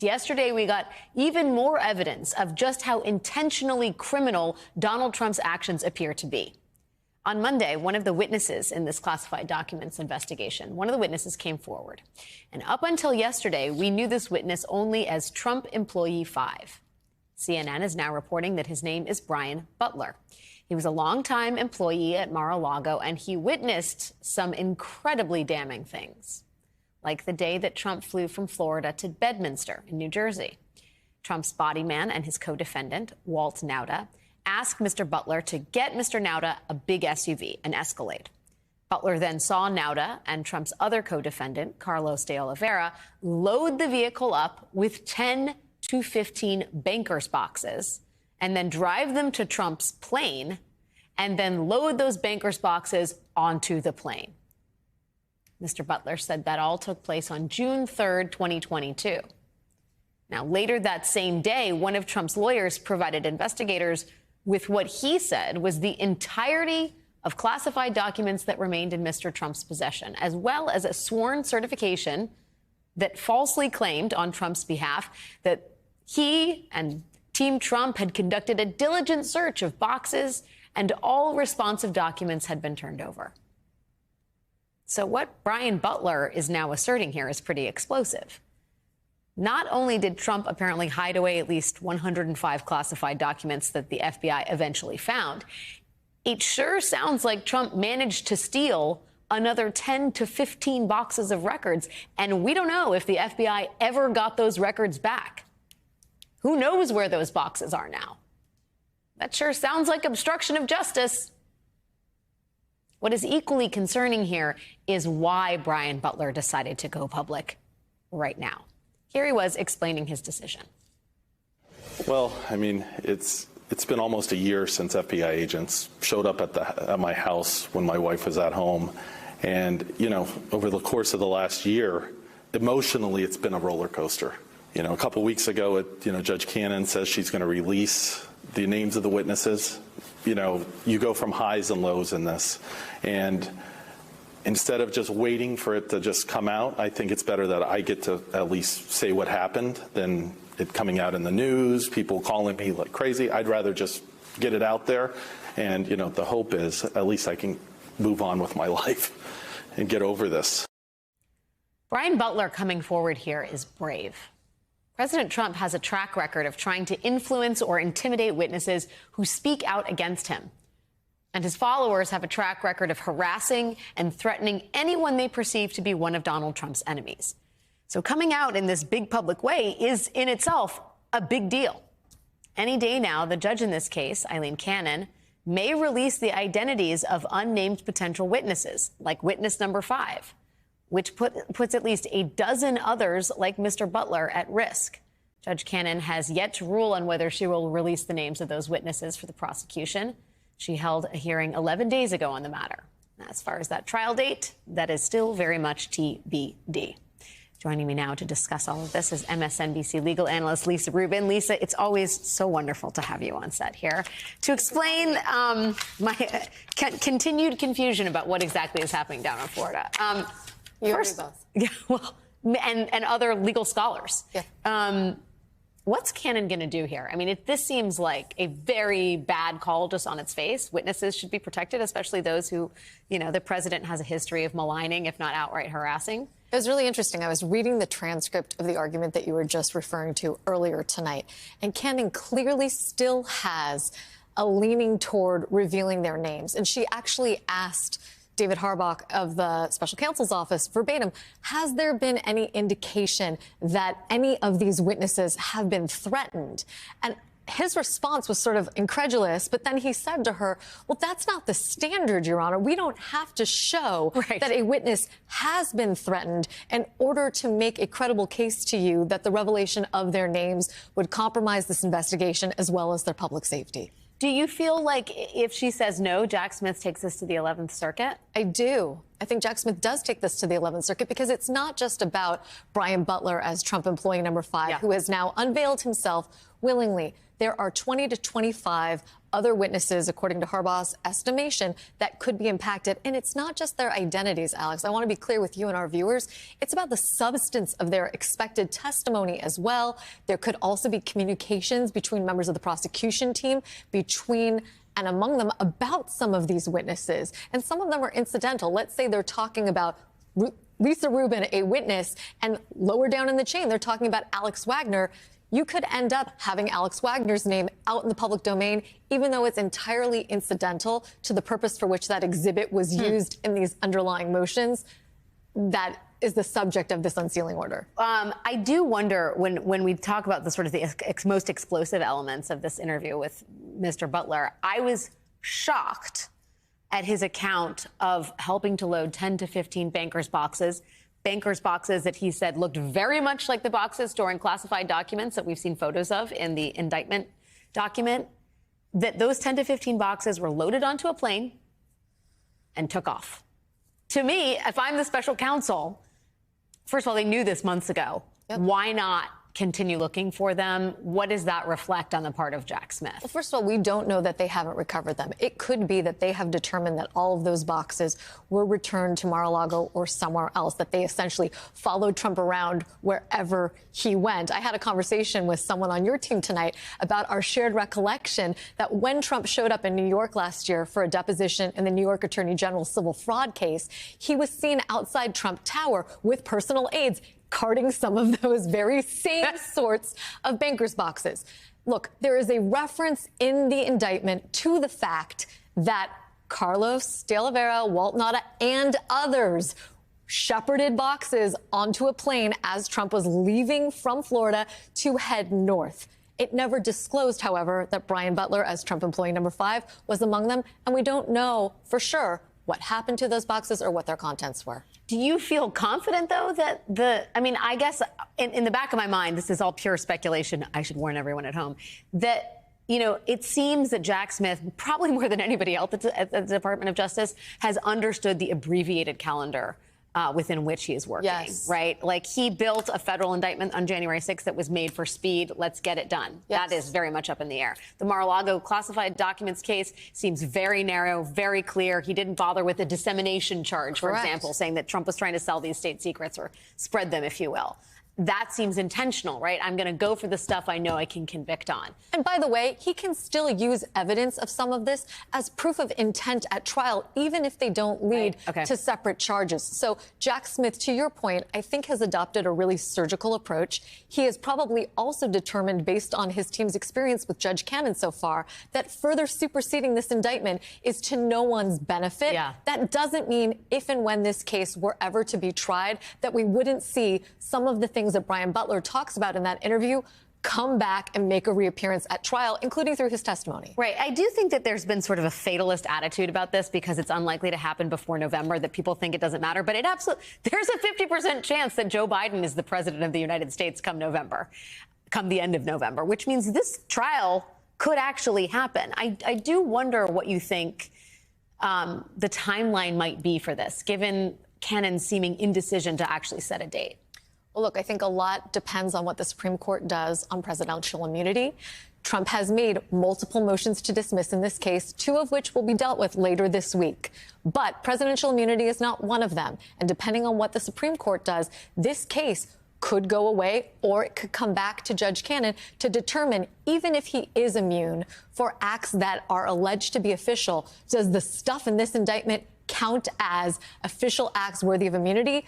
Yesterday, we got even more evidence of just how intentionally criminal Donald Trump's actions appear to be. On Monday, one of the witnesses in this classified documents investigation, one of the witnesses came forward. And up until yesterday, we knew this witness only as Trump Employee 5. CNN is now reporting that his name is Brian Butler. He was a longtime employee at Mar-A-Lago, and he witnessed some incredibly damning things, like the day that Trump flew from Florida to Bedminster in New Jersey. Trump's body man and his co-defendant, Walt Nauta, asked Mr. Butler to get Mr. Nauta a big SUV, an Escalade. Butler then saw Nauta and Trump's other co-defendant, Carlos de Oliveira, load the vehicle up with 10 to 15 bankers' boxes and then drive them to Trump's plane and then load those bankers' boxes onto the plane. Mr. Butler said that all took place on June 3rd, 2022. Now, later that same day, one of Trump's lawyers provided investigators with what he said was the entirety of classified documents that remained in Mr. Trump's possession, as well as a sworn certification that falsely claimed on Trump's behalf that he and Team Trump had conducted a diligent search of boxes and all responsive documents had been turned over. So what Brian Butler is now asserting here is pretty explosive. Not only did Trump apparently hide away at least 105 classified documents that the FBI eventually found, it sure sounds like Trump managed to steal another 10 to 15 boxes of records, and we don't know if the FBI ever got those records back. Who knows where those boxes are now? That sure sounds like obstruction of justice. What is equally concerning here is why Brian Butler decided to go public right now. Here he was explaining his decision. Well, I mean, it's been almost a year since FBI agents showed up at my house when my wife was at home. And, you know, over the course of the last year, emotionally, it's been a roller coaster. You know, a couple weeks ago, Judge Cannon says she's going to release the names of the witnesses. You know, you go from highs and lows in this. And instead of just waiting for it to just come out, I think it's better that I get to at least say what happened than it coming out in the news, people calling me like crazy. I'd rather just get it out there. And, you know, the hope is at least I can move on with my life and get over this. Brian Butler coming forward here is brave. President Trump has a track record of trying to influence or intimidate witnesses who speak out against him. And his followers have a track record of harassing and threatening anyone they perceive to be one of Donald Trump's enemies. So coming out in this big public way is in itself a big deal. Any day now, the judge in this case, Eileen Cannon, may release the identities of unnamed potential witnesses, like witness number 5, which puts at least a dozen others like Mr. Butler at risk. Judge Cannon has yet to rule on whether she will release the names of those witnesses for the prosecution. She held a hearing 11 days ago on the matter. As far as that trial date, that is still very much TBD. Joining me now to discuss all of this is MSNBC legal analyst Lisa Rubin. Lisa, it's always so wonderful to have you on set here to explain my continued confusion about what exactly is happening down in Florida. First, both. Yeah, well, and other legal scholars. Yeah. What's Cannon going to do here? I mean, this seems like a very bad call just on its face. Witnesses should be protected, especially those who, you know, the president has a history of maligning, if not outright harassing. It was really interesting. I was reading the transcript of the argument that you were just referring to earlier tonight, and Cannon clearly still has a leaning toward revealing their names. And she actually asked David Harbach of the special counsel's office verbatim, has there been any indication that any of these witnesses have been threatened? And his response was sort of incredulous, but then he said to her, well, that's not the standard, Your Honor. We don't have to show that a witness has been threatened in order to make a credible case to you that the revelation of their names would compromise this investigation as well as their public safety. Do you feel like if she says no, Jack Smith takes this to the 11th Circuit? I do. I think Jack Smith does take this to the 11th Circuit because it's not just about Brian Butler as Trump employee number 5, who has now unveiled himself willingly. There are 20 to 25 other witnesses, according to Harbaugh's estimation, that could be impacted. And it's not just their identities, Alex. I want to be clear with you and our viewers. It's about the substance of their expected testimony as well. There could also be communications between members of the prosecution team, between and among them about some of these witnesses. And some of them are incidental. Let's say they're talking about Lisa Rubin, a witness, and lower down in the chain, they're talking about Alex Wagner. You could end up having Alex Wagner's name out in the public domain, even though it's entirely incidental to the purpose for which that exhibit was used in these underlying motions. That is the subject of this unsealing order. I do wonder when we talk about the sort of the most explosive elements of this interview with Mr. Butler, I was shocked at his account of helping to load 10 to 15 bankers' boxes that he said looked very much like the boxes storing classified documents that we've seen photos of in the indictment document, that those 10 to 15 boxes were loaded onto a plane and took off. To me, if I'm the special counsel, first of all, they knew this months ago. Yep. Why not continue looking for them? What does that reflect on the part of Jack Smith? Well, first of all, we don't know that they haven't recovered them. It could be that they have determined that all of those boxes were returned to Mar-A-Lago or somewhere else, that they essentially followed Trump around wherever he went. I had a conversation with someone on your team tonight about our shared recollection that when Trump showed up in New York last year for a deposition in the New York Attorney General's civil fraud case, he was seen outside Trump Tower with personal aides carting some of those very same sorts of bankers' boxes. Look, there is a reference in the indictment to the fact that Carlos de Oliveira, Walt Nauta, and others shepherded boxes onto a plane as Trump was leaving from Florida to head north. It never disclosed, however, that Brian Butler, as Trump employee number 5, was among them, and we don't know for sure what happened to those boxes or what their contents were. Do you feel confident, though, that I guess in the back of my mind, this is all pure speculation. I should warn everyone at home that, it seems that Jack Smith, probably more than anybody else at the Department of Justice, has understood the abbreviated calendar within which he is working, right? Like, he built a federal indictment on January 6th that was made for speed. Let's get it done. Yes. That is very much up in the air. The Mar-A-Lago classified documents case seems very narrow, very clear. He didn't bother with a dissemination charge, for example, saying that Trump was trying to sell these state secrets or spread them, if you will. That seems intentional, right? I'm going to go for the stuff I know I can convict on. And by the way, he can still use evidence of some of this as proof of intent at trial, even if they don't lead to separate charges. So Jack Smith, to your point, I think has adopted a really surgical approach. He is probably also determined, based on his team's experience with Judge Cannon so far, that further superseding this indictment is to no one's benefit. Yeah. That doesn't mean if and when this case were ever to be tried, that we wouldn't see some of the things that Brian Butler talks about in that interview come back and make a reappearance at trial, including through his testimony. Right. I do think that there's been sort of a fatalist attitude about this because it's unlikely to happen before November, that people think it doesn't matter. But there's a 50% chance that Joe Biden is the president of the United States come the end of November, which means this trial could actually happen. I do wonder what you think the timeline might be for this, given Cannon's seeming indecision to actually set a date. Well, look, I think a lot depends on what the Supreme Court does on presidential immunity. Trump has made multiple motions to dismiss in this case, 2 of which will be dealt with later this week. But presidential immunity is not one of them. And depending on what the Supreme Court does, this case could go away or it could come back to Judge Cannon to determine, even if he is immune for acts that are alleged to be official, does the stuff in this indictment count as official acts worthy of immunity?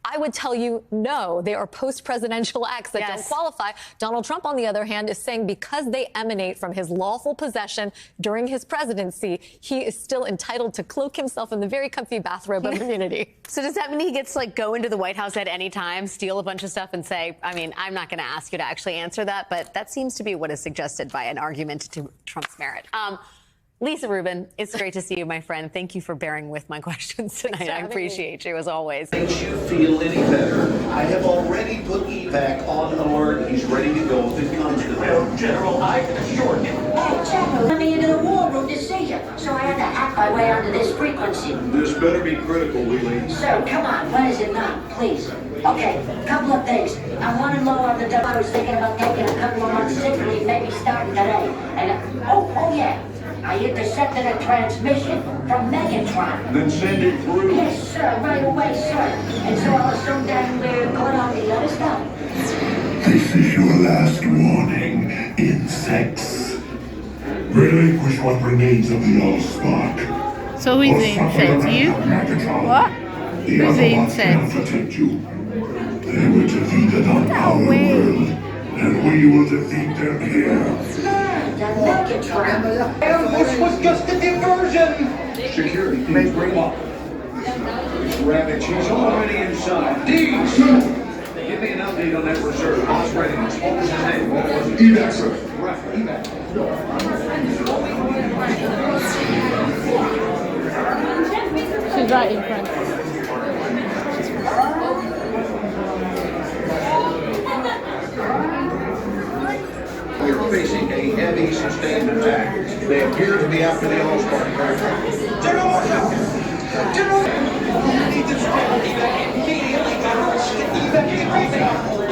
I would tell you no. They are post-presidential acts that don't qualify. Donald Trump, on the other hand, is saying because they emanate from his lawful possession during his presidency, he is still entitled to cloak himself in the very comfy bathrobe of immunity. So does that mean he gets to go into the White House at any time, steal a bunch of stuff and say, I'm not going to ask you to actually answer that, but that seems to be what is suggested by an argument to Trump's merit. Lisa Rubin, it's great to see you, my friend. Thank you for bearing with my questions tonight. I appreciate you, as always. Makes you feel any better? I have already put evac on alert. He's ready to go if it comes to that. General, I can assure you. Hey, General, let me into the war room to see you, so I had to hack my way onto this frequency. This better be critical, Willie. Sir, come on, what is it not, please? Okay, couple of things. I'm running low on the dough. I was thinking about taking a couple of months sick leave, maybe starting today. And, oh yeah. I intercepted a transmission from Megatron. Then send it through. Yes, sir, right away, sir. And so I was so dang caught on the other stuff. This is your last warning, insects. Relinquish what remains of the Allspark. So who's the insect? You? What? The Who's the Autobots insect? cannot protect you. They were defeated on our way. world, and we will defeat them here. The Megatron. This was just a diversion. Security, please bring up. Rabbit, she's already inside. Deeds! Give me an update on that reserve. Boss readiness. What was his name? What was it? Evac, sir. Right, evac. She's right in front. We are facing a heavy sustained attack. They appear to be after the Allspark aircraft. General! General! Evac immediately. Evac everything.